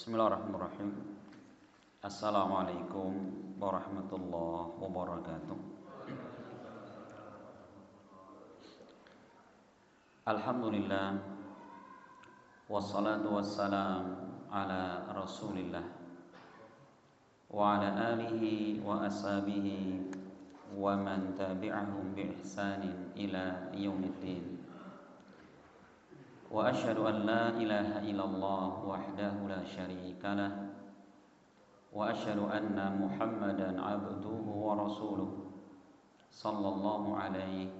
Bismillahirrahmanirrahim. Assalamualaikum warahmatullahi wabarakatuh. Alhamdulillah, wassalatu wassalam ala rasulillah wa ala alihi wa ashabihi wa man tabi'ahum bi ihsanin ila yaumiddin. Wa asyhadu an la ilaha illallah wahdahu la syarika lah wa asyhadu anna Muhammadan abduhu wa rasuluh sallallahu alaihi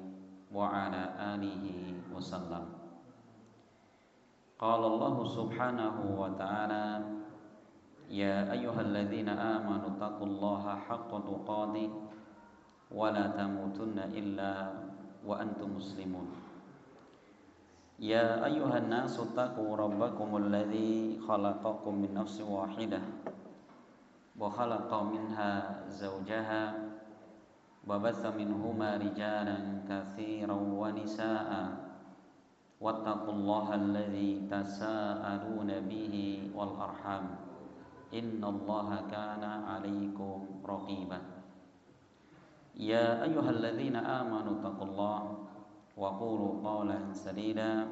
wa ala alihi wasallam. Qala Allah subhanahu wa ta'ala, ya ayyuhalladzina amanu taqullaha haqqa tuqatih wa la tamutunna illa wa antum muslimun. Ya ayyuhan nasu taqu rabbakumul ladzi khalaqakum min nafsin wahidah wa khalaqa minha zawjaha wa batha minhuma rijalan katsiran wa nisaa'a wattaqullaha alladzi tasaaluna bihi wal arham innallaha kana 'alaikum raqiba. Ya ayyuhalladzina amanu taqullaha wa qulu qawlan sadida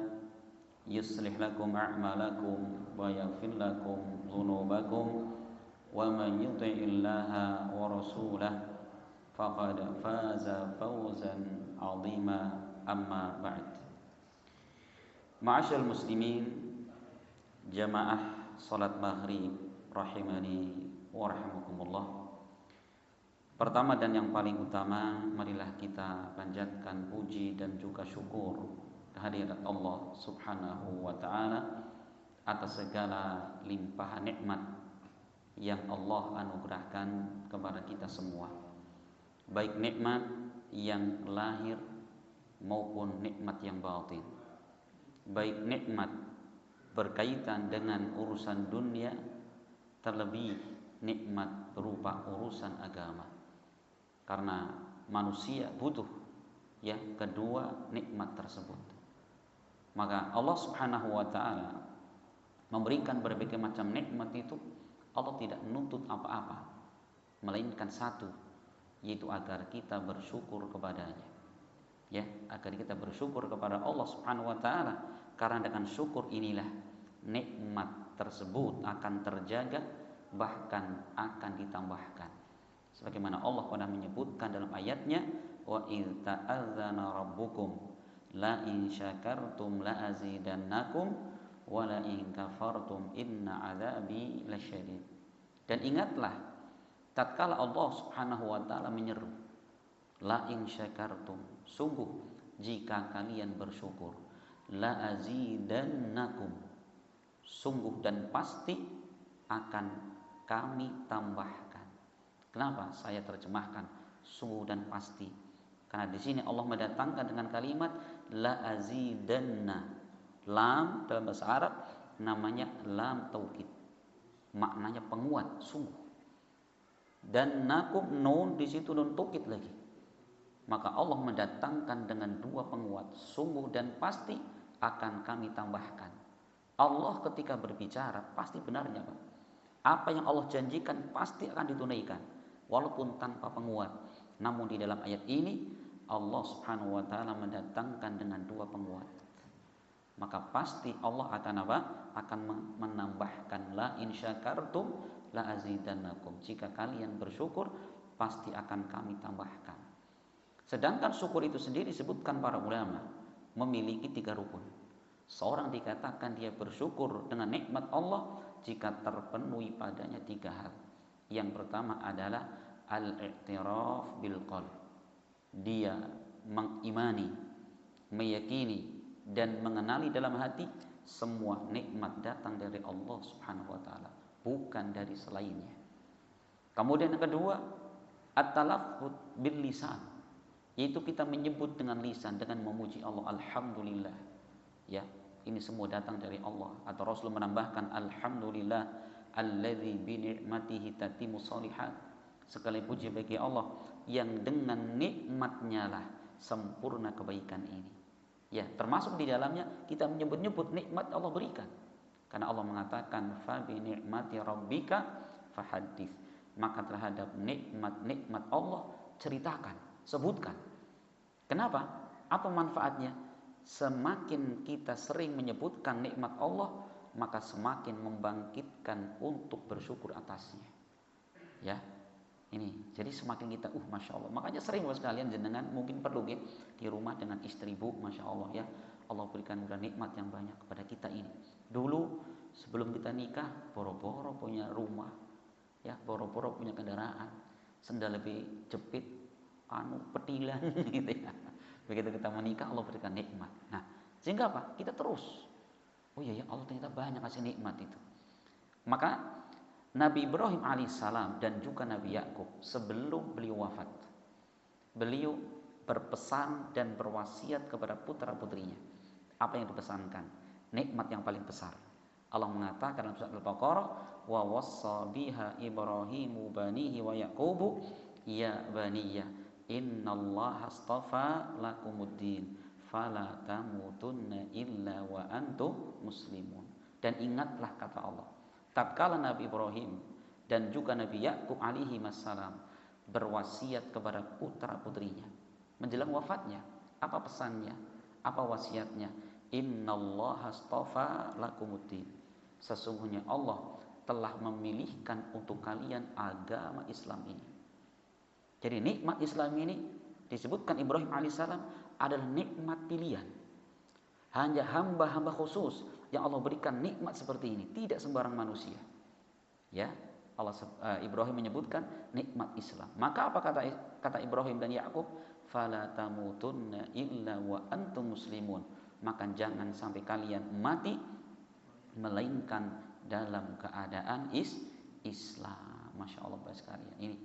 yuslih lakum a'malakum wa yaghfir lakum dhunubakum wa man yuti'illaha wa rasulahu faqad faza fawzan 'azima. Amma ba'd. Ma'asyiral muslimin, jamaah salat maghrib rahimani wa rahimakumullah. Pertama dan yang paling utama, marilah kita panjatkan puji dan juga syukur kehadirat Allah subhanahu wa ta'ala atas segala limpahan nikmat yang Allah anugerahkan kepada kita semua, baik nikmat yang lahir maupun nikmat yang batin, baik nikmat berkaitan dengan urusan dunia, terlebih nikmat berupa urusan agama. Karena manusia butuh kedua nikmat tersebut. Maka Allah subhanahu wa ta'ala memberikan berbagai macam nikmat itu. Allah tidak menuntut apa-apa, melainkan satu, yaitu agar kita bersyukur kepadanya. Agar kita bersyukur kepada Allah subhanahu wa ta'ala. Karena dengan syukur inilah nikmat tersebut akan terjaga, bahkan akan ditambahkan. Sebagaimana Allah pernah menyebutkan dalam ayatnya, wa idz ta'adzana rabbukum la in syakartum la azidannakum wa la in kafartum inna adzabi lasyadid. Dan ingatlah tatkala Allah Subhanahu wa taala menyeru, la in syakartum, sungguh jika kalian bersyukur, la azidannakum, sungguh dan pasti akan kami tambahkan. Kenapa saya terjemahkan sungguh dan pasti? Karena di sini Allah mendatangkan dengan kalimat la azidanna. Lam dalam bahasa Arab namanya lam taukid. Maknanya penguat, sungguh. Dan nakum, nun di situ nun taukid lagi. Maka Allah mendatangkan dengan dua penguat, sungguh dan pasti akan kami tambahkan. Allah ketika berbicara pasti benarnya, Pak. Apa yang Allah janjikan pasti akan ditunaikan, walaupun tanpa penguat. Namun di dalam ayat ini Allah subhanahu wa ta'ala mendatangkan dengan dua penguat. Maka pasti Allah akan apa? Akan menambahkan, la in syakartum la azidannakum. Jika kalian bersyukur pasti akan kami tambahkan. Sedangkan syukur itu sendiri disebutkan para ulama memiliki 3 rukun. Seorang dikatakan dia bersyukur dengan nikmat Allah jika terpenuhi padanya 3 hal. Yang pertama adalah al-i'tiraf bil qalb. Dia mengimani, meyakini dan mengenali dalam hati semua nikmat datang dari Allah Subhanahu wa taala, bukan dari selainnya. Kemudian yang kedua, at-talaffuz bil lisan, yaitu kita menyebut dengan lisan dengan memuji Allah, alhamdulillah. Ini semua datang dari Allah. Atau Rasul menambahkan, alhamdulillah alladzi bi ni'matihi tatimmu shalihat. Sekali puji bagi Allah yang dengan nikmatnya lah sempurna kebaikan ini. Termasuk di dalamnya kita menyebut-nyebut nikmat Allah berikan. Karena Allah mengatakan fa bi ni'mati rabbika fahaddits. Maka terhadap nikmat-nikmat Allah ceritakan, sebutkan. Kenapa? Apa manfaatnya? Semakin kita sering menyebutkan nikmat Allah, maka semakin membangkitkan untuk bersyukur atasnya. Ya, ini. Jadi semakin kita, masya Allah. Makanya sering buat sekalian jenengan mungkin perlu ya di rumah dengan istri bu, masya Allah ya. Allah berikan udah nikmat yang banyak kepada kita ini. Dulu sebelum kita nikah, boro-boro punya rumah, ya, boro-boro punya kendaraan, sendal lebih jepit, petilan, gitu ya. Begitu kita menikah, Allah berikan nikmat. Nah, sehingga apa? Kita terus. Oh iya ya, Allah ternyata banyak kasih nikmat itu. Maka Nabi Ibrahim alaihissalam dan juga Nabi Yakub sebelum beliau wafat, beliau berpesan dan berwasiat kepada putra-putrinya. Apa yang dipesankan? Nikmat yang paling besar. Allah mengatakan dalam surat Al-Baqarah, wa wassa biha Ibrahimu banihi wa Yaqubu ya baniyya innallaha astafa lakumuddin fala tamutunna illa wa antum muslimun. Dan ingatlah kata Allah, tatkala Nabi Ibrahim dan juga Nabi Yakub alaihi wassalam berwasiat kepada putra-putrinya menjelang wafatnya, apa pesannya? Apa wasiatnya? Innallaha astafa lakumuddin. Sesungguhnya Allah telah memilihkan untuk kalian agama Islam ini. Jadi nikmat Islam ini disebutkan Ibrahim alaihissalam adalah nikmat pilihan. Hanya hamba-hamba khusus yang Allah berikan nikmat seperti ini, tidak sembarang manusia. Ya, Ibrahim menyebutkan nikmat Islam. Maka apa kata Ibrahim dan Yakub? Fala tamutunna illa wa antum muslimun. Maka jangan sampai kalian mati melainkan dalam keadaan Islam. Masya Allah sekalian. Ini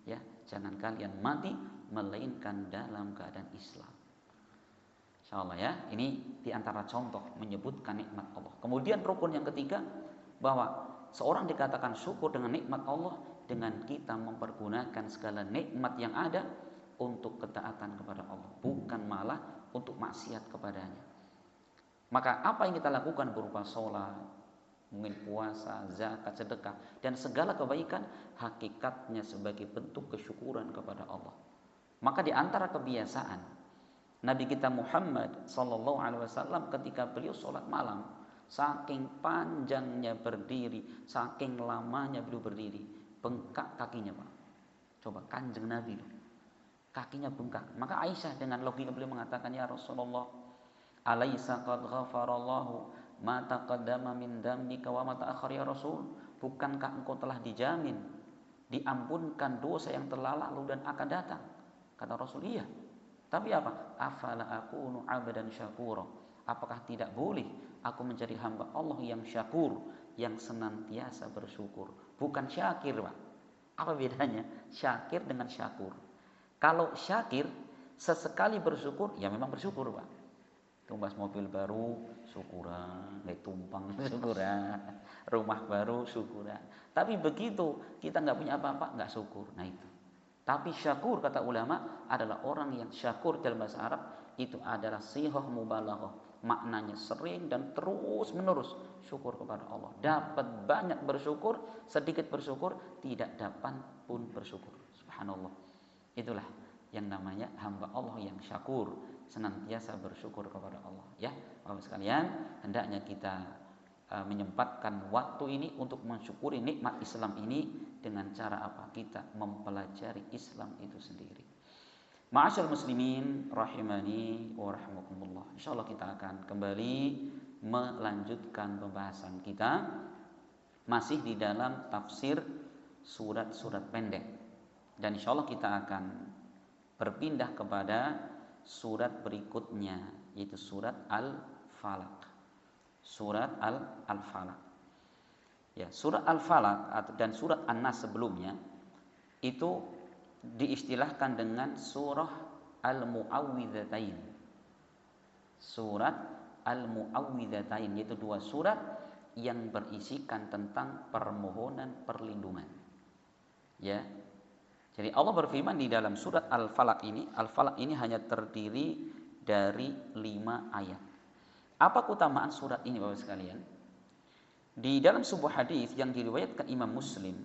ya, jangan kalian mati melainkan dalam keadaan Islam. Insya Allah ya, ini diantara contoh menyebutkan nikmat Allah. Kemudian rukun yang ketiga, bahwa seorang dikatakan syukur dengan nikmat Allah dengan kita mempergunakan segala nikmat yang ada untuk ketaatan kepada Allah, bukan malah untuk maksiat kepadanya. Maka apa yang kita lakukan berupa sholat, mungkin puasa, zakat, sedekah, dan segala kebaikan, hakikatnya sebagai bentuk kesyukuran kepada Allah. Maka di antara kebiasaan Nabi kita Muhammad SAW ketika beliau sholat malam, saking panjangnya berdiri, saking lamanya beliau berdiri, bengkak kakinya Pak. Coba kanjeng Nabi, kakinya bengkak. Maka Aisyah dengan logika beliau mengatakan, ya Rasulullah, alaysa qad ghafarallahu ma taqaddama min dambika wa ma ta'akhkhar ya Rasul? Bukankah engkau telah dijamin diampunkan dosa yang telah lalu dan akan datang? Kata Rasul, iya. Tapi apa? Afala akunu abdan syakura. Apakah tidak boleh aku menjadi hamba Allah yang syakur, yang senantiasa bersyukur? Bukan syakir, Pak. Apa bedanya syakir dengan syakur? Kalau syakir sesekali bersyukur, ya memang bersyukur, Pak. Tumbas mobil baru, syukuran. Tumpang, syukuran. Rumah baru, syukuran. Tapi begitu kita nggak punya apa-apa, nggak syukur. Nah itu. Tapi syakur kata ulama adalah orang yang syakur dalam bahasa Arab itu adalah sihah mubalaghah. Maknanya sering dan terus menerus syukur kepada Allah. Dapat banyak bersyukur, sedikit bersyukur, tidak dapat pun bersyukur. Subhanallah. Itulah yang namanya hamba Allah yang syakur, senantiasa bersyukur kepada Allah. Ya, Bapak sekalian, hendaknya kita menyempatkan waktu ini untuk mensyukuri nikmat Islam ini dengan cara apa? Kita mempelajari Islam itu sendiri. Ma'asyal muslimin rahimani wa rahimakumullah. Insyaallah kita akan kembali melanjutkan pembahasan kita masih di dalam tafsir surat-surat pendek. Dan insyaallah kita akan berpindah kepada surat berikutnya, yaitu surat Al-Falaq. Surat Al-Falaq. Ya, surat Al-Falaq dan surat An-Nas sebelumnya itu diistilahkan dengan surah Al-Mu'awwidzatain. Surat Al-Mu'awwidzatain, yaitu dua surat yang berisikan tentang permohonan perlindungan. Ya. Jadi Allah berfirman di dalam surat Al-Falaq ini hanya terdiri dari 5 ayat. Apa keutamaan surat ini Bapak sekalian? Di dalam sebuah hadis yang diriwayatkan Imam Muslim,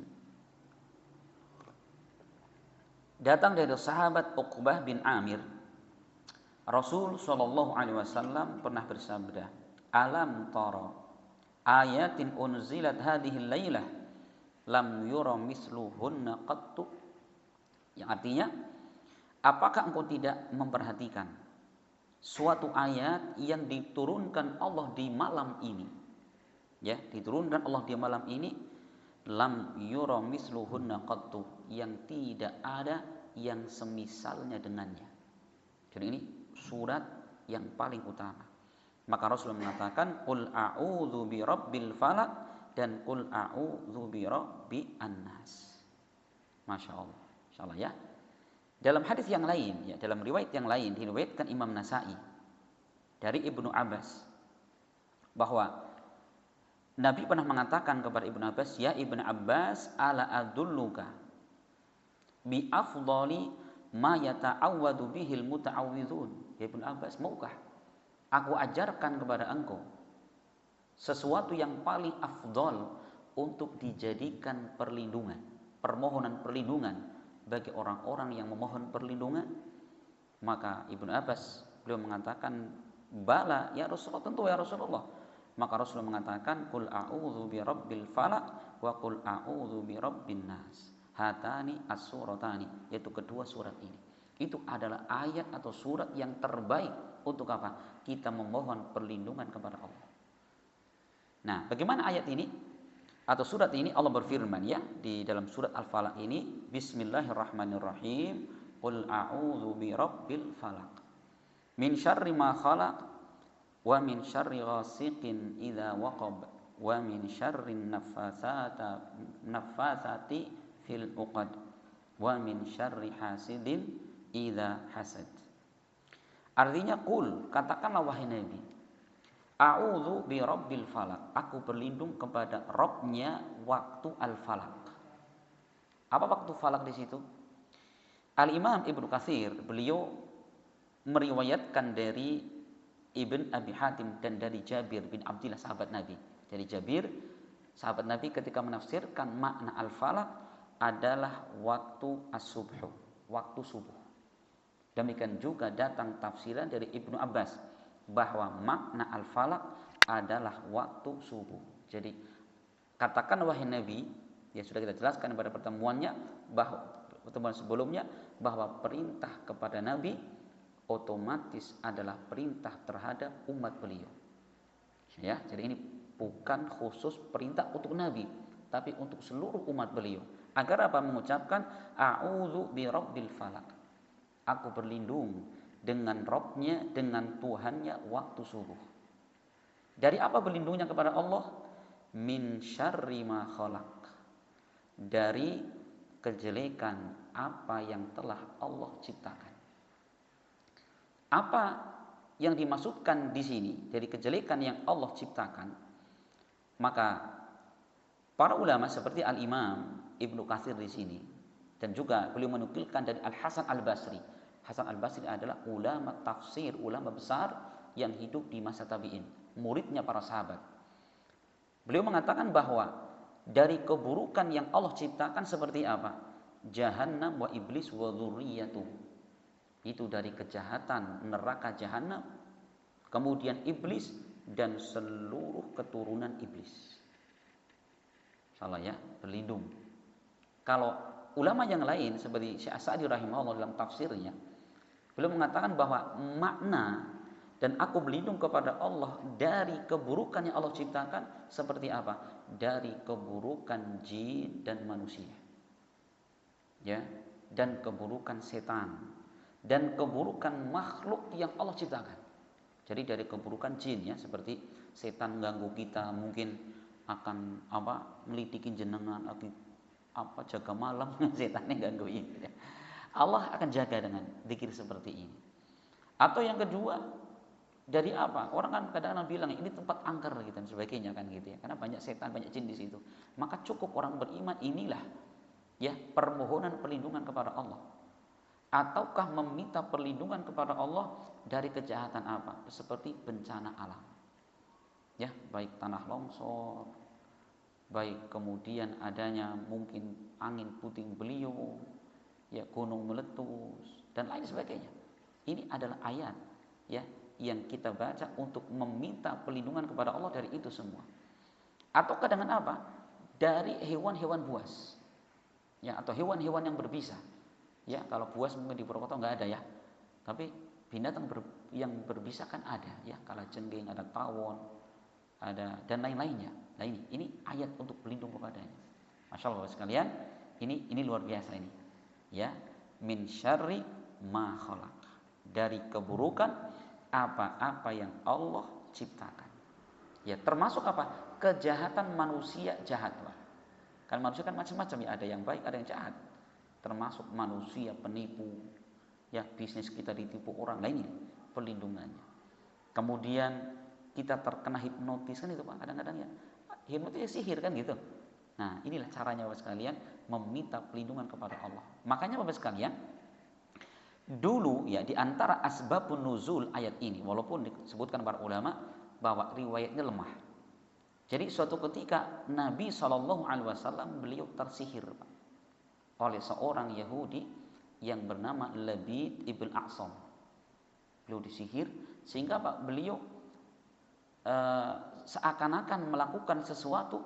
datang dari sahabat Uqbah bin Amir, Rasul Shallallahu Alaihi Wasallam pernah bersabda, "Alam tara ayatin unzilat hadhihi lailah lam yura misluhunna qattu." Yang artinya, apakah engkau tidak memperhatikan suatu ayat yang diturunkan Allah di malam ini? Ya, diturunkan Allah di malam ini, lam yura misluhunna qattu, yang tidak ada yang semisalnya dengannya. Jadi ini surat yang paling utama. Maka Rasul mengatakan qul a'udzu birabbil falaq dan qul a'udzu birabbian nas. Masya Allah. Insyaallah ya. Dalam hadis yang lain, ya, dalam riwayat yang lain diriwayatkan Imam Nasa'i dari Ibnu Abbas bahwa Nabi pernah mengatakan kepada Ibnu Abbas, "Ya Ibnu Abbas, ala adulluka bi afdali ma yata'awwadu bihil muta'awwidzun." Ya Ibnu Abbas, maukah aku ajarkan kepada engkau sesuatu yang paling afdal untuk dijadikan perlindungan, permohonan perlindungan bagi orang-orang yang memohon perlindungan? Maka Ibnu Abbas beliau mengatakan, "Bala ya Rasulullah, tentu ya Rasulullah." Maka Rasulullah mengatakan, "Qul a'udzu birabbil falaq wa qul a'udzu birabbin nas." Hatani as-suratani, yaitu kedua surat ini. Itu adalah ayat atau surat yang terbaik untuk apa? Kita memohon perlindungan kepada Allah. Nah, bagaimana ayat ini atau surat ini? Allah berfirman ya di dalam surat Al-Falaq ini, Bismillahirrahmanirrahim, Qul a'udzu birabbil falaq min syarri ma khalaq wa min syarri ghasiqin idza waqab wa min syarri naffatsati fil uqad wa min syarri hasidin idza hasad. Artinya, qul, katakanlah wahai Nabi, a'udzu birabbil falaq, aku berlindung kepada Rabbnya waktu al-falaq. Apa waktu falaq di situ? Al-Imam Ibnu Katsir beliau meriwayatkan dari Ibn Abi Hatim dan dari Jabir bin Abdullah sahabat Nabi. Dari Jabir sahabat Nabi ketika menafsirkan makna al-falaq adalah waktu as-subh, waktu subuh. Demikian juga datang tafsiran dari Ibnu Abbas bahwa makna al-falaq adalah waktu subuh. Jadi katakan wahai Nabi, ya sudah kita jelaskan pada pertemuan sebelumnya bahwa perintah kepada Nabi otomatis adalah perintah terhadap umat beliau. Ya, jadi ini bukan khusus perintah untuk Nabi, tapi untuk seluruh umat beliau. Agar apa? Mengucapkan a'udzu birabbil falaq. Aku berlindung dengan Rabbnya, dengan Tuhannya waktu subuh. Dari apa berlindungnya kepada Allah? Min syarri ma khalaq. Dari kejelekan apa yang telah Allah ciptakan. Apa yang dimaksudkan di sini dari kejelekan yang Allah ciptakan? Maka para ulama seperti Al-Imam Ibnu Katsir di sini dan juga beliau menukilkan dari Al-Hasan Al-Basri. Hasan Al-Basri adalah ulama tafsir, ulama besar yang hidup di masa tabi'in, muridnya para sahabat. Beliau mengatakan bahwa dari keburukan yang Allah ciptakan seperti apa? Jahannam wa iblis wa dzurriyyatuh. Itu dari kejahatan neraka Jahannam, kemudian iblis dan seluruh keturunan iblis. Salah ya, berlindung. Kalau ulama yang lain seperti Syekh As-Sa'di rahimahullah dalam tafsirnya, beliau mengatakan bahwa makna dan aku berlindung kepada Allah dari keburukan yang Allah ciptakan seperti apa? Dari keburukan jin dan manusia. Ya, dan keburukan setan dan keburukan makhluk yang Allah ciptakan. Jadi dari keburukan jin ya, seperti setan ganggu kita, mungkin akan melitikin jenengan, jaga malam setannya gangguin. Allah akan jaga dengan zikir seperti ini. Atau yang kedua, dari apa? Orang kan kadang-kadang bilang ini tempat angker gitu dan sebagainya kan gitu ya. Karena banyak setan, banyak jin di situ. Maka cukup orang beriman inilah ya permohonan perlindungan kepada Allah. Ataukah meminta perlindungan kepada Allah dari kejahatan apa? Seperti bencana alam. Ya, baik tanah longsor, baik kemudian adanya mungkin angin puting beliung, ya gunung meletus dan lain sebagainya. Ini adalah ayat ya yang kita baca untuk meminta perlindungan kepada Allah dari itu semua. Ataukah dengan apa? Dari hewan-hewan buas. Ya, atau hewan-hewan yang berbisa. Ya, kalau buas mungkin di Purwokerto nggak ada ya. Tapi binatang yang berbisa kan ada ya, kalajengking, ada tawon, ada dan lain-lainnya. Nah ini ayat untuk berlindung kepadanya. Masya Allah sekalian, ini luar biasa ini. Ya, min syarri ma khalaq. Dari keburukan apa-apa yang Allah ciptakan. Ya, termasuk apa? Kejahatan manusia jahat, Pak. Kan manusia kan macam-macam ya, ada yang baik, ada yang jahat. Termasuk manusia penipu. Ya, bisnis kita ditipu orang. Nah ini perlindungannya. Kemudian kita terkena hipnotis kan itu Pak, kadang-kadang ya. Hipnotis sihir kan gitu. Nah, inilah caranya Bapak sekalian meminta perlindungan kepada Allah. Makanya Bapak sekalian, dulu ya di antara asbabun nuzul ayat ini, walaupun disebutkan para ulama bahwa riwayatnya lemah. Jadi suatu ketika Nabi SAW beliau tersihir Pak, oleh seorang Yahudi yang bernama Labid ibn A'sam. Beliau disihir sehingga Pak beliau seakan-akan melakukan sesuatu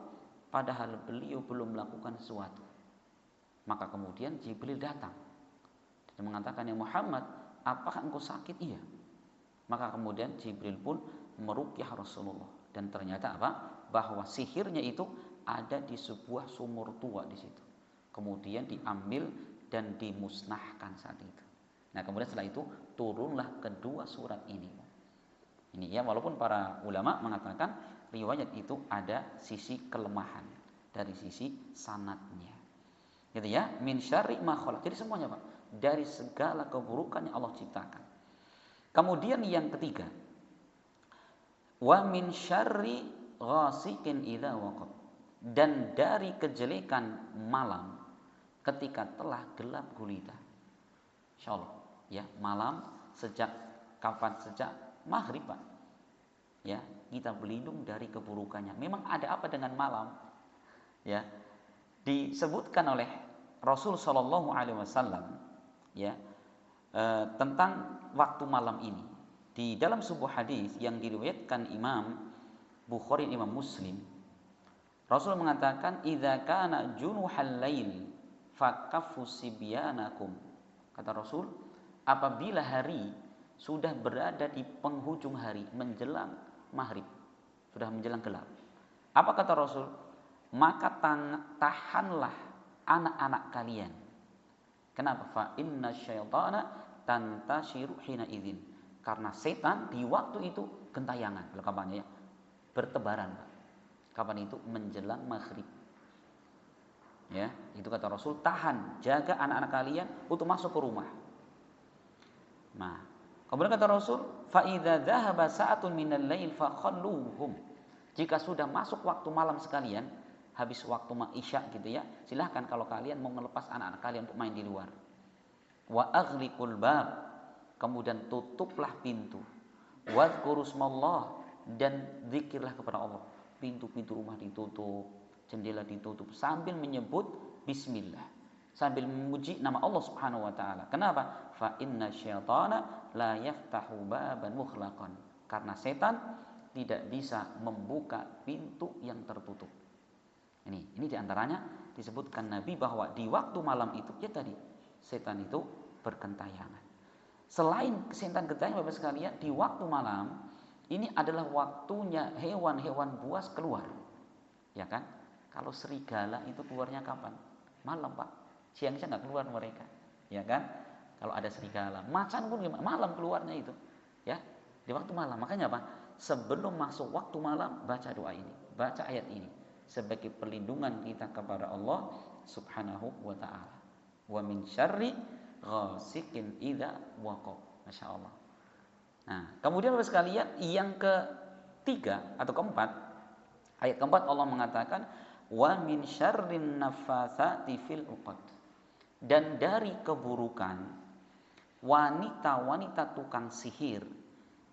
padahal beliau belum melakukan sesuatu. Maka kemudian Jibril datang dan mengatakan, ya Muhammad, apakah engkau sakit? Iya. Maka kemudian Jibril pun meruqyah Rasulullah dan ternyata apa? Bahwa sihirnya itu ada di sebuah sumur tua di situ. Kemudian diambil dan dimusnahkan saat itu. Nah, kemudian setelah itu turunlah kedua surat ini. Ini ya, walaupun para ulama mengatakan riwayat itu ada sisi kelemahan dari sisi sanadnya. Gitu ya, min syarri ma khalaq. Jadi semuanya Pak, dari segala keburukan yang Allah ciptakan. Kemudian yang ketiga, wa min syarri ghasiqin idza waqab. Dan dari kejelekan malam ketika telah gelap gulita. Insyaallah ya, malam sejak kapan? Sejak maghrib Pak. Ya, kita berlindung dari keburukannya. Memang ada apa dengan malam? Ya, disebutkan oleh Rasul Shallallahu Alaihi Wasallam ya tentang waktu malam ini di dalam sebuah hadis yang diriwayatkan Imam Bukhari dan Imam Muslim. Rasul mengatakan, idza kana junuhal lail fakaffu sibyanakum. Kata Rasul, apabila hari sudah berada di penghujung hari menjelang maghrib, sudah menjelang gelap, apa kata Rasul? Maka tahanlah anak-anak kalian. Kenapa? Fa inna syaitana tantashiru hina idzin. Karena setan di waktu itu gentayangan, kapannya ya, bertebaran. Kapan itu? Menjelang maghrib. Ya, itu kata Rasul, tahan, jaga anak-anak kalian untuk masuk ke rumah. Nah, kemudian kata Rasul, fa idza dhahaba sa'atun minal lail fakhalluhum. Jika sudah masuk waktu malam sekalian, habis waktu isya gitu ya, silahkan kalau kalian mau melepas anak-anak kalian untuk main di luar. Wa aghliqul bab. Kemudian tutuplah pintu. Wadhkurusmallah, dan zikirlah kepada Allah. Pintu-pintu rumah ditutup, jendela ditutup sambil menyebut bismillah, sambil memuji nama Allah Subhanahu wa taala. Kenapa? Fa inna syaitana la yaftahu baban mughlaqan. Karena setan tidak bisa membuka pintu yang tertutup. Ini diantaranya disebutkan Nabi bahwa di waktu malam itu ya tadi setan itu bergentayangan. Selain setan gentayangan Bapak sekalian, di waktu malam ini adalah waktunya hewan-hewan buas keluar. Ya kan? Kalau serigala itu keluarnya kapan? Malam Pak. Siang-siang nggak keluar mereka. Ya kan? Kalau ada serigala, macan pun malam keluarnya itu. Ya, di waktu malam. Makanya apa? Sebelum masuk waktu malam baca doa ini, baca ayat ini sebagai perlindungan kita kepada Allah Subhanahu wa taala. Wa min syarri ghasiqin idza waqab. Masyaallah. Nah, kemudian Bapak sekalian, yang ketiga atau keempat, ayat keempat Allah mengatakan wa min syarrin naffatsati fil 'uqad. Dan dari keburukan wanita-wanita tukang sihir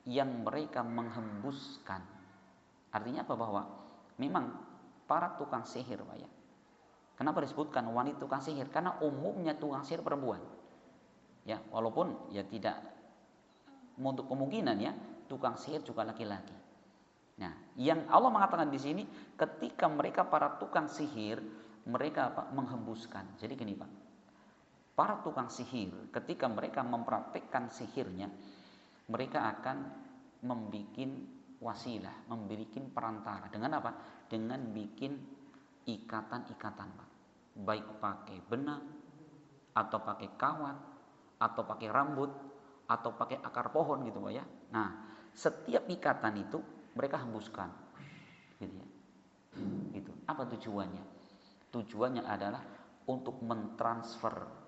yang mereka menghembuskan. Artinya apa? Bahwa memang para tukang sihir, Pak ya. Kenapa disebutkan wanita tukang sihir? Karena umumnya tukang sihir perempuan. Ya, walaupun ya tidak untuk kemungkinan ya, tukang sihir juga laki-laki. Nah, yang Allah mengatakan di sini ketika mereka para tukang sihir, mereka menghembuskan. Jadi gini, Pak. Para tukang sihir ketika mereka mempraktikkan sihirnya, mereka akan membuat wasilah, membuat perantara. Dengan apa? Dengan bikin ikatan-ikatan, Pak. Baik pakai benang, atau pakai kawat, atau pakai rambut, atau pakai akar pohon gitu, Pak ya. Nah, setiap ikatan itu mereka hembuskan. Gitu ya. Gitu. Apa tujuannya? Tujuannya adalah untuk mentransfer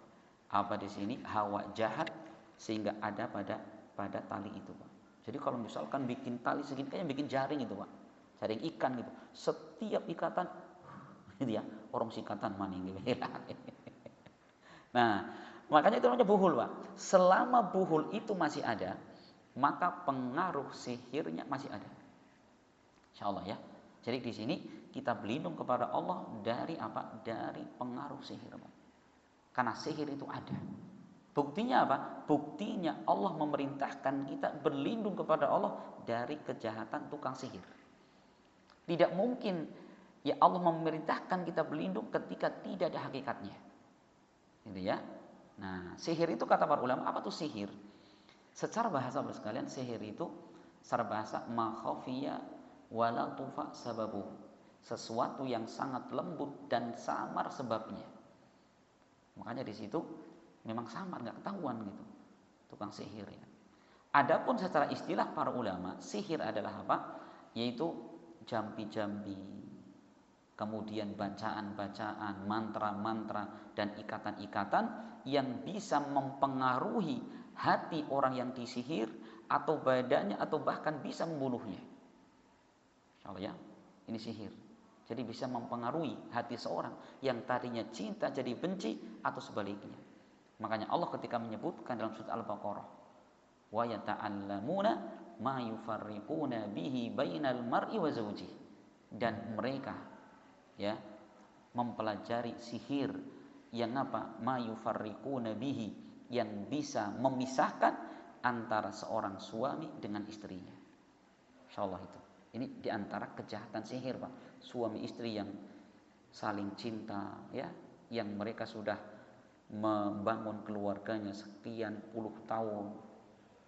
apa di sini hawa jahat sehingga ada pada tali itu, Pak. Jadi kalau misalkan bikin tali segini kayaknya bikin jaring itu, Pak. Jaring ikan gitu. Setiap ikatan gitu ya, orang sikatan maning gitu. Nah, makanya itu namanya buhul, Pak. Selama buhul itu masih ada, maka pengaruh sihirnya masih ada. Insyaallah ya. Jadi di sini kita berlindung kepada Allah dari apa? Dari pengaruh sihir, Pak. Karena sihir itu ada. Buktinya apa? Buktinya Allah memerintahkan kita berlindung kepada Allah dari kejahatan tukang sihir. Tidak mungkin ya Allah memerintahkan kita berlindung ketika tidak ada hakikatnya. Gitu ya. Nah, sihir itu kata para ulama, apa tuh sihir? Secara bahasa sekalian, sihir itu secara bahasa ma khafiya wala tufa sababuh. Sesuatu yang sangat lembut dan samar sebabnya. Makanya di situ memang samar, nggak ketahuan gitu tukang sihir ya. Adapun secara istilah para ulama, sihir adalah apa? Yaitu jampi-jampi, kemudian bacaan-bacaan, mantra-mantra dan ikatan-ikatan yang bisa mempengaruhi hati orang yang disihir atau badannya atau bahkan bisa membunuhnya. Insyaallah ya, ini sihir. Jadi bisa mempengaruhi hati seorang yang tadinya cinta jadi benci atau sebaliknya. Makanya Allah ketika menyebutkan dalam surat Al-Baqarah, wa yata'allamuna ma yufarriquna bihi bainal mar'i wa zawjihi, dan mereka ya mempelajari sihir yang apa? Ma yufarriquna bihi, yang bisa memisahkan antara seorang suami dengan istrinya. Insyaallah itu. Ini diantara kejahatan sihir, Pak. Suami istri yang saling cinta, ya, yang mereka sudah membangun keluarganya sekian puluh tahun,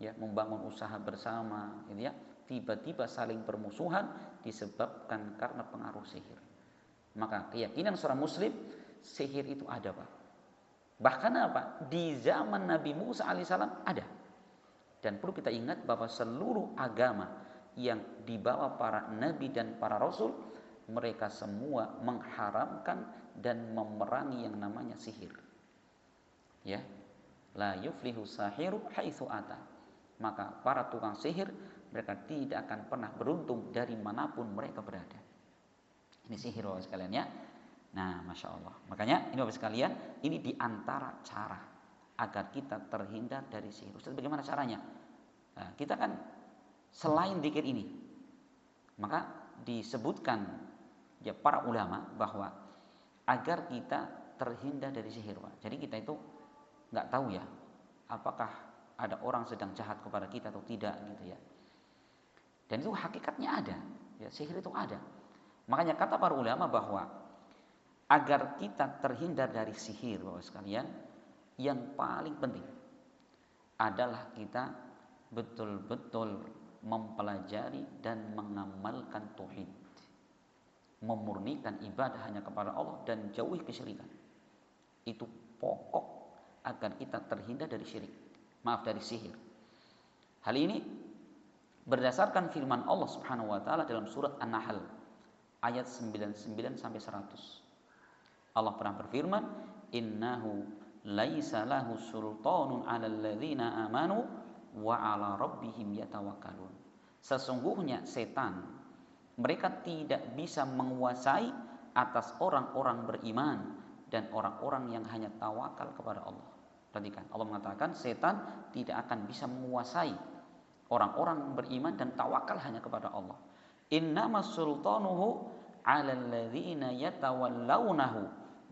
ya, membangun usaha bersama, gitu ya. Tiba-tiba saling bermusuhan disebabkan karena pengaruh sihir. Maka keyakinan seorang Muslim, sihir itu ada, Pak. Bahkan apa? Di zaman Nabi Musa alaihissalam ada. Dan perlu kita ingat bahwa seluruh agama yang dibawa para nabi dan para rasul, mereka semua mengharamkan dan memerangi yang namanya sihir. Ya, la yuflihu sahiru haitsu ata. Maka para tukang sihir mereka tidak akan pernah beruntung dari manapun mereka berada. Ini sihir Bapak sekalian ya. Nah, masya Allah. Makanya ini Bapak sekalian, ini diantara cara agar kita terhindar dari sihir. Ustaz, bagaimana caranya? Nah, kita kan selain zikir ini, maka disebutkan ya para ulama bahwa agar kita terhindar dari sihir, Pak. Jadi kita itu nggak tahu ya apakah ada orang sedang jahat kepada kita atau tidak gitu ya. Dan itu hakikatnya ada, ya, sihir itu ada. Makanya kata para ulama bahwa agar kita terhindar dari sihir, Bapak sekalian, yang paling penting adalah kita betul-betul mempelajari dan mengamalkan tauhid, memurnikan ibadah hanya kepada Allah dan jauhi kesyirikan. Itu pokok agar kita terhindar dari syirik, dari sihir. Hal ini berdasarkan firman Allah Subhanahu wa taala dalam surat An-Nahl ayat 99 sampai 100. Allah pernah berfirman, "Innahu laisa lahu sultanun 'alal ladzina amanu wa 'ala rabbihim yatawakkalun." Sesungguhnya setan, mereka tidak bisa menguasai atas orang-orang beriman dan orang-orang yang hanya tawakal kepada Allah. Perhatikan, Allah mengatakan setan tidak akan bisa menguasai orang-orang beriman dan tawakal hanya kepada Allah. Innamas sultanuhu 'alal ladzina yatawallawnahu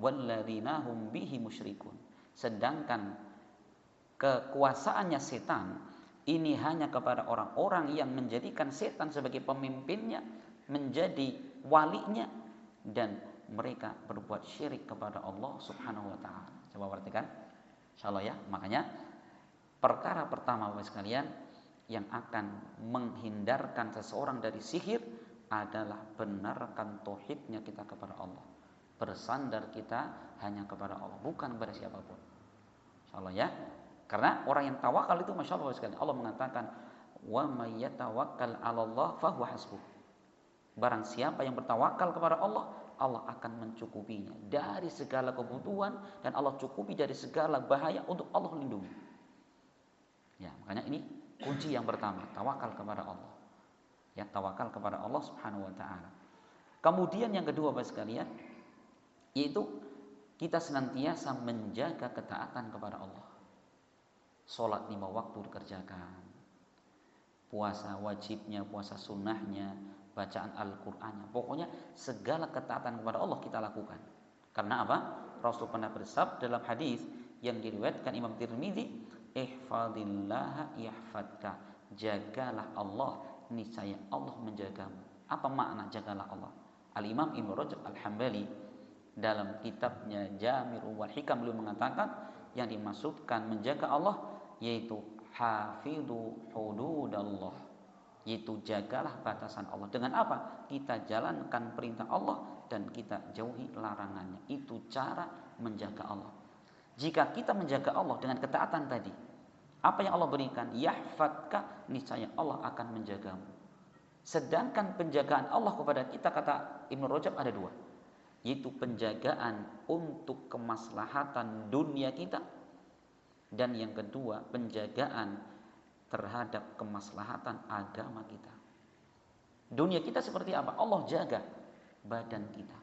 walladzina hum bihi musyrikun. Sedangkan kekuasaannya setan ini hanya kepada orang-orang yang menjadikan setan sebagai pemimpinnya, menjadi walinya, dan mereka berbuat syirik kepada Allah Subhanahu wa taala. Coba perhatikan. Insyaallah ya. Makanya perkara pertama Bapak sekalian yang akan menghindarkan seseorang dari sihir adalah benarkan tauhidnya kita kepada Allah. Bersandar kita hanya kepada Allah, bukan kepada siapapun. Insyaallah ya. Karena orang yang tawakal itu Masya Allah sekali. Allah mengatakan, wa may yatawakkal 'alallah fahuwa hasbuh. Barang siapa yang bertawakal kepada Allah, Allah akan mencukupinya dari segala kebutuhan, dan Allah cukupi dari segala bahaya untuk Allah lindungi. Ya, makanya ini kunci yang pertama, tawakal kepada Allah. Ya, tawakal kepada Allah Subhanahu wa taala. Kemudian yang kedua Bapak sekalian, yaitu kita senantiasa menjaga ketaatan kepada Allah. Salat 5 waktu dikerjakan, puasa wajibnya, puasa sunnahnya, bacaan Al-Qur'annya. Pokoknya segala ketaatan kepada Allah kita lakukan. Karena apa? Rasul pernah bersabda dalam hadis yang diriwayatkan Imam Tirmidzi, ihfadillaha yahfadka. Jagalah Allah, niscaya Allah menjagamu. Apa makna jagalah Allah? Al-Imam Ibnu Rajab Al-Hambali dalam kitabnya Jami'ul wal Hikam beliau mengatakan yang dimaksudkan menjaga Allah yaitu hafidhu hududallah, yaitu jagalah batasan Allah. Dengan apa? Kita jalankan perintah Allah dan kita jauhi larangannya. Itu cara menjaga Allah. Jika kita menjaga Allah dengan ketaatan tadi, apa yang Allah berikan? Yahfadka, niscaya Allah akan menjagamu. Sedangkan penjagaan Allah kepada kita, kata Ibnu Rajab, ada 2, yaitu penjagaan untuk kemaslahatan dunia kita, dan yang kedua penjagaan terhadap kemaslahatan agama kita. Dunia kita seperti apa? Allah jaga badan kita.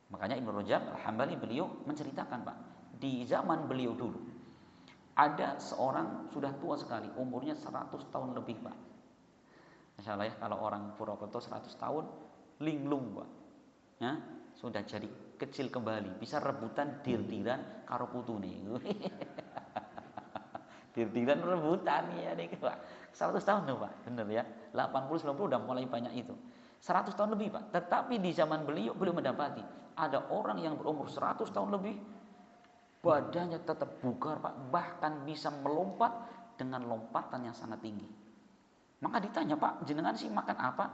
Makanya Ibnu Rajab Al-Hambali beliau menceritakan Pak, di zaman beliau dulu ada seorang sudah tua sekali, umurnya 100 tahun lebih Pak. Masya Allah ya, kalau orang Purwokerto 100 tahun linglung Pak ya, sudah jadi kecil kembali, bisa rebutan dir-diran karo putune. Dir-diran rebutan ya nih Pak. 100 tahun loh Pak, bener ya. 80-90 udah mulai banyak itu. 100 tahun lebih Pak. Tetapi di zaman beliau mendapati ada orang yang berumur 100 tahun lebih, badannya tetap bugar Pak, bahkan bisa melompat dengan lompatan yang sangat tinggi. Maka ditanya, Pak, jenengan sih makan apa?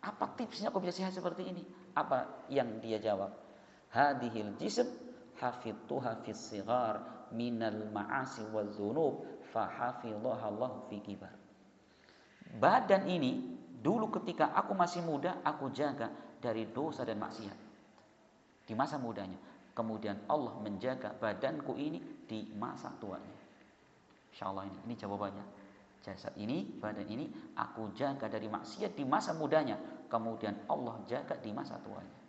Apa tipsnya kok bisa sehat seperti ini? Apa yang dia jawab? Hadhil jism hafidtuha fis sighar minal ma'asi waz dzunub fa hafidhaha Allah fi kibar. Badan ini dulu ketika aku masih muda aku jaga dari dosa dan maksiat di masa mudanya. Kemudian Allah menjaga badanku ini di masa tuanya. Insyaallah ini jawabannya. Jasad ini, badan ini aku jaga dari maksiat di masa mudanya, kemudian Allah jaga di masa tuanya.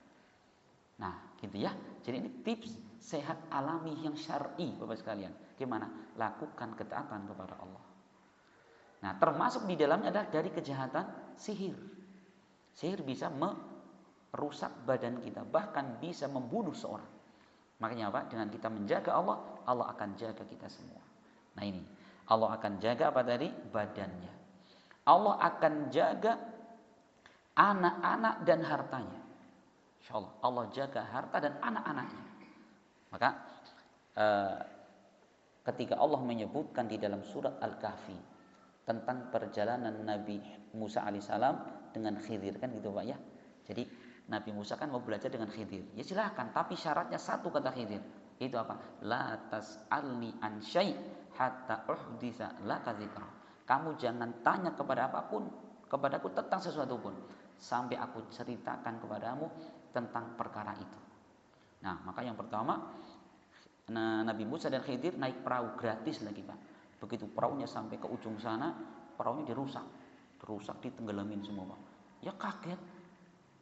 Nah, gitu ya. Jadi ini tips sehat alami yang syar'i Bapak sekalian. Gimana? Lakukan ketaatan kepada Allah. Nah, termasuk di dalamnya adalah dari kejahatan sihir. Sihir bisa merusak badan kita, bahkan bisa membunuh seorang. Makanya apa? Dengan kita menjaga Allah, Allah akan jaga kita semua. Nah ini, Allah akan jaga apa tadi? Badannya. Allah akan jaga anak-anak dan hartanya. Insyaallah Allah jaga harta dan anak-anaknya. Maka ketika Allah menyebutkan di dalam surat Al-Kahfi tentang perjalanan Nabi Musa alaihissalam dengan Khidir, kan gitu Pak ya. Jadi Nabi Musa kan mau belajar dengan Khidir. Ya silahkan, tapi syaratnya satu kata Khidir. Itu apa? La tas'alni an syai' hatta uhditsa laka dzikra. Kamu jangan tanya kepada apapun, kepadaku tentang sesuatu pun sampai aku ceritakan kepadamu tentang perkara itu. Nah, maka yang pertama Nabi Musa dan Khidir naik perahu gratis lagi Pak. Begitu perahunya sampai ke ujung sana, perahunya dirusak, ditenggelamin semua Pak. Ya kaget,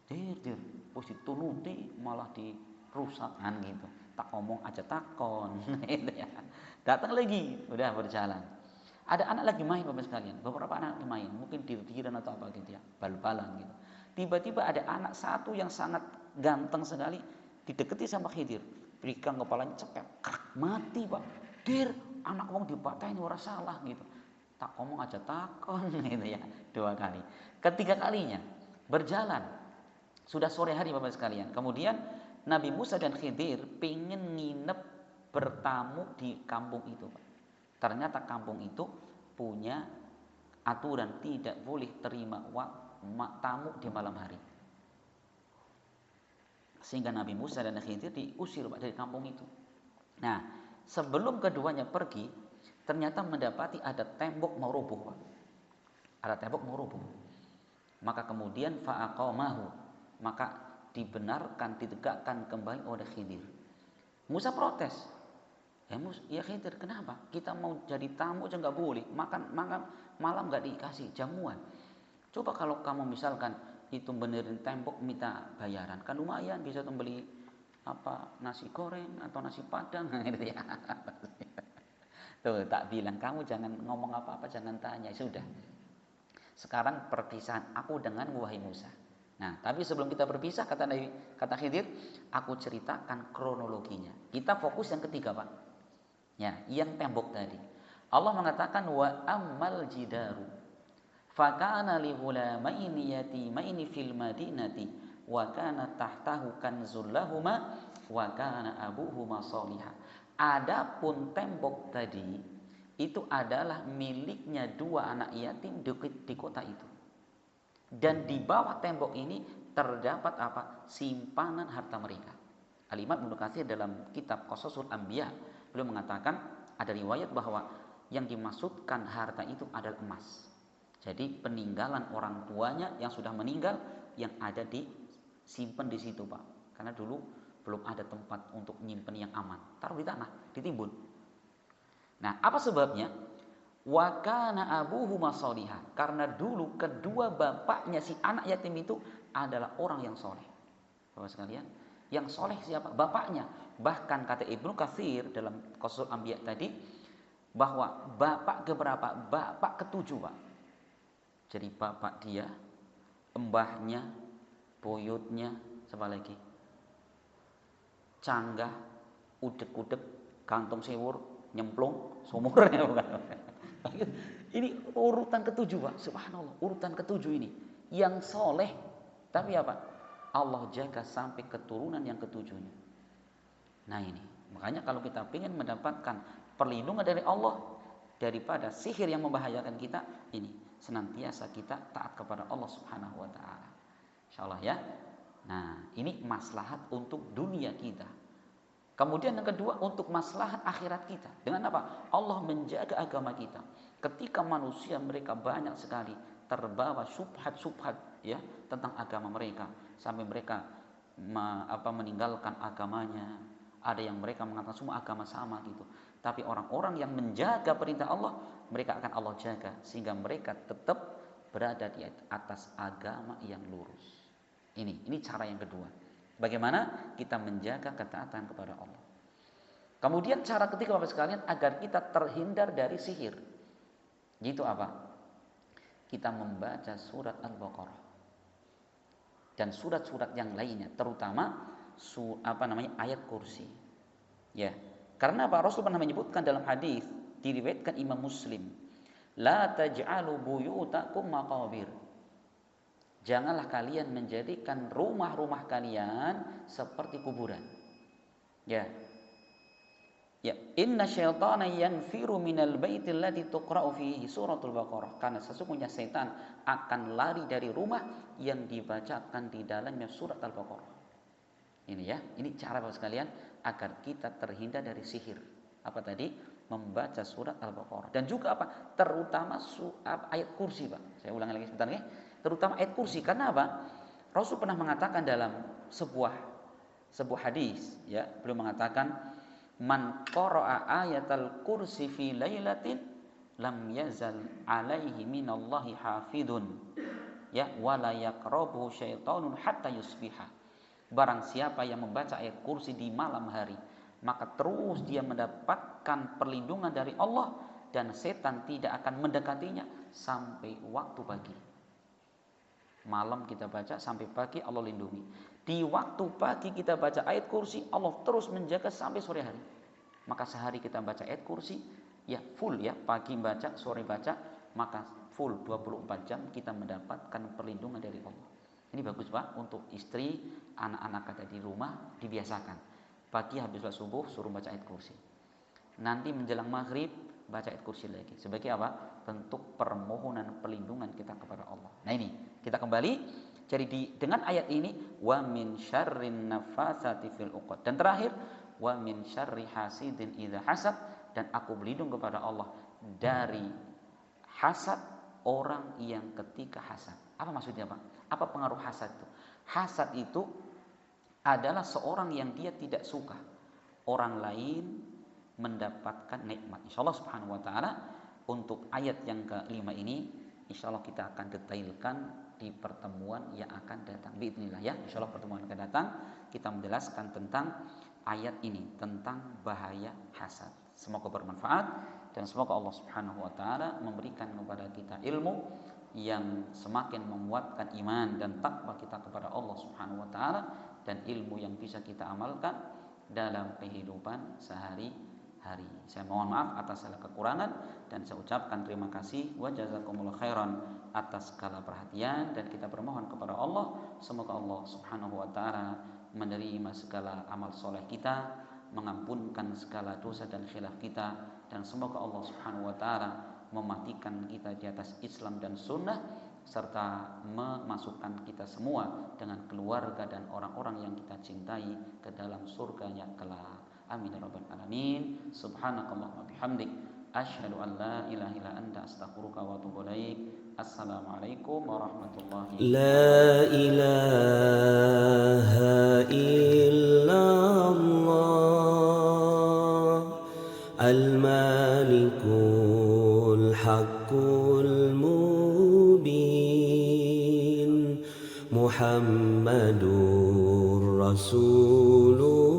dir, terus ditunuti malah dirusakkan gitu. Tak ngomong aja takon, gitu ya. Datang lagi, udah berjalan. Ada anak lagi main Bapak sekalian, beberapa anak lagi main, mungkin dir-diran atau apa gitu ya, bal-balan gitu. Tiba-tiba ada anak satu yang sangat ganteng sekali dideketi sama Khidir, berikan kepalanya cepet, mati Pak. Dir, anak wong dipatahin ora salah gitu. Tak ngomong aja takon gitu ya, 2 kali. Ketiga kalinya berjalan, sudah sore hari Bapak sekalian. Kemudian Nabi Musa dan Khidir pengen nginep bertamu di kampung itu Pak. Ternyata kampung itu punya aturan tidak boleh terima tamu di malam hari. Sehingga Nabi Musa dan Khidir diusir Pak dari kampung itu. Nah, sebelum keduanya pergi, ternyata mendapati ada tembok mau roboh Pak. Ada tembok mau roboh. Maka kemudian fa'aqamahu, maka dibenarkan, ditegakkan kembali oleh Khidir. Musa protes. Ya Khidir, kenapa? Kita mau jadi tamu aja nggak boleh, makan malam nggak dikasih jamuan. Coba kalau kamu misalkan itu benerin tembok minta bayaran, kan lumayan bisa membeli nasi goreng atau nasi padang gitu ya. Tuh tak bilang kamu jangan ngomong apa-apa, jangan tanya, sudah. Sekarang perpisahan aku dengan wahai Musa. Nah, tapi sebelum kita berpisah kata Khidir, aku ceritakan kronologinya. Kita fokus yang ketiga Pak. Ya, yang tembok tadi. Allah mengatakan wa ammal jidaru fakana li ghulamaini yatimaini fil madinati wa kana tahtahu kanzul lahuma wa kana abuhuma shalihah. Adapun tembok tadi itu adalah miliknya 2 anak yatim di kota itu. Dan di bawah tembok ini terdapat simpanan harta mereka. Al-Imam Ibnu Katsir dalam kitab Qasasul Anbiya beliau mengatakan ada riwayat bahwa yang dimaksudkan harta itu adalah emas. Jadi peninggalan orang tuanya yang sudah meninggal yang ada disimpan di situ Pak. Karena dulu belum ada tempat untuk nyimpen yang aman. Taruh di tanah, ditimbun. Nah, apa sebabnya? Wa kana abuhuma shalihah. Karena dulu kedua bapaknya si anak yatim itu adalah orang yang soleh. Bapak sekalian, yang soleh siapa? Bapaknya. Bahkan kata Ibnu Katsir dalam Qasasul Anbiya tadi bahwa bapak keberapa? Bapak ketujuh Pak. Jadi bapak dia, embahnya, buyutnya, siapa lagi? Canggah, udek-udek, kantong sewur, nyemplung, sumurnya bukan. Ini urutan ketujuh Pak. Subhanallah, urutan ketujuh ini yang soleh. Tapi apa? Allah jaga sampai keturunan yang ketujuhnya. Nah ini, makanya kalau kita ingin mendapatkan perlindungan dari Allah daripada sihir yang membahayakan kita, ini senantiasa kita taat kepada Allah Subhanahu wa taala. Insyaallah ya. Nah, ini maslahat untuk dunia kita. Kemudian yang kedua untuk maslahat akhirat kita. Dengan apa? Allah menjaga agama kita. Ketika manusia mereka banyak sekali terbawa subhat-subhat ya tentang agama mereka sampai mereka meninggalkan agamanya. Ada yang mereka mengatakan semua agama sama gitu. Tapi orang-orang yang menjaga perintah Allah, mereka akan Allah jaga sehingga mereka tetap berada di atas agama yang lurus. Ini cara yang kedua. Bagaimana kita menjaga ketaatan kepada Allah. Kemudian cara ketiga Bapak sekalian agar kita terhindar dari sihir. Gitu apa? Kita membaca surat Al-Baqarah dan surat-surat yang lainnya, terutama ayat kursi. Ya. Karena Pak Rasul pernah menyebutkan dalam hadis diriwayatkan Imam Muslim, la taj'alu buyutakum maqabir. Janganlah kalian menjadikan rumah-rumah kalian seperti kuburan. Ya. Ya, inna syaitana yanfiru minal baitil ladzi tuqra'u fihi suratul Baqarah. Karena sesungguhnya setan akan lari dari rumah yang dibacakan di dalamnya surat Al-Baqarah. Ini ya, ini cara Bapak sekalian agar kita terhindar dari sihir. Apa tadi? Membaca surat Al-Baqarah. Dan juga apa? Terutama ayat kursi, Pak. Saya ulangi lagi sebentar ya. Terutama ayat kursi. Karena apa? Rasul pernah mengatakan dalam sebuah hadis, ya, beliau mengatakan man qara'a ayatal kursi fi lailatin lam yazal alaihi minallahi hafidun ya wala yaqrabu syaitanun hatta yusbiha. Barang siapa yang membaca ayat kursi di malam hari, maka terus dia mendapatkan perlindungan dari Allah dan setan tidak akan mendekatinya sampai waktu pagi. Malam kita baca sampai pagi, Allah lindungi. Di waktu pagi kita baca ayat kursi, Allah terus menjaga sampai sore hari. Maka sehari kita baca ayat kursi, ya full ya, pagi baca, sore baca, maka full 24 jam kita mendapatkan perlindungan dari Allah. Ini bagus Pak untuk istri, anak-anak ada di rumah, dibiasakan. Pagi habis sholat subuh suruh baca ayat kursi. Nanti menjelang maghrib baca ayat kursi lagi. Sebagai apa? Bentuk permohonan perlindungan kita kepada Allah. Nah ini, kita kembali. Jadi dengan ayat ini, wa min syarrin nafasati fil uqad. Dan terakhir, wa min syarri hasidin idza hasad, dan aku berlindung kepada Allah dari hasad orang yang ketika hasad. Apa maksudnya Pak? Apa pengaruh hasad itu? Hasad itu adalah seorang yang dia tidak suka orang lain mendapatkan nikmat. Insyaallah subhanahu wa ta'ala untuk ayat yang kelima ini insyaallah kita akan detailkan di pertemuan yang akan datang. Biidznillah ya. Insyaallah pertemuan yang akan datang kita menjelaskan tentang ayat ini, tentang bahaya hasad. Semoga bermanfaat dan semoga Allah subhanahu wa ta'ala memberikan kepada kita ilmu yang semakin menguatkan iman dan takwa kita kepada Allah subhanahu wa ta'ala, dan ilmu yang bisa kita amalkan dalam kehidupan sehari-hari. Saya mohon maaf atas segala kekurangan dan saya ucapkan terima kasih wa jazakumullah khairan atas segala perhatian, dan kita bermohon kepada Allah semoga Allah subhanahu wa ta'ala menerima segala amal soleh kita, mengampunkan segala dosa dan khilaf kita, dan semoga Allah subhanahu wa ta'ala mematikan kita di atas Islam dan sunnah, serta memasukkan kita semua dengan keluarga dan orang-orang yang kita cintai ke dalam surganya kelak. Amin ya rabbal alamin. Subhanakallahumma bihamdik asyhadu an la ilaha illa anta astaghfiruka wa atubu ilaik. Assalamualaikum warahmatullahi wabarakatuh. La ilaha illallah al-malikul haqqul mubin Muhammadur Rasulullah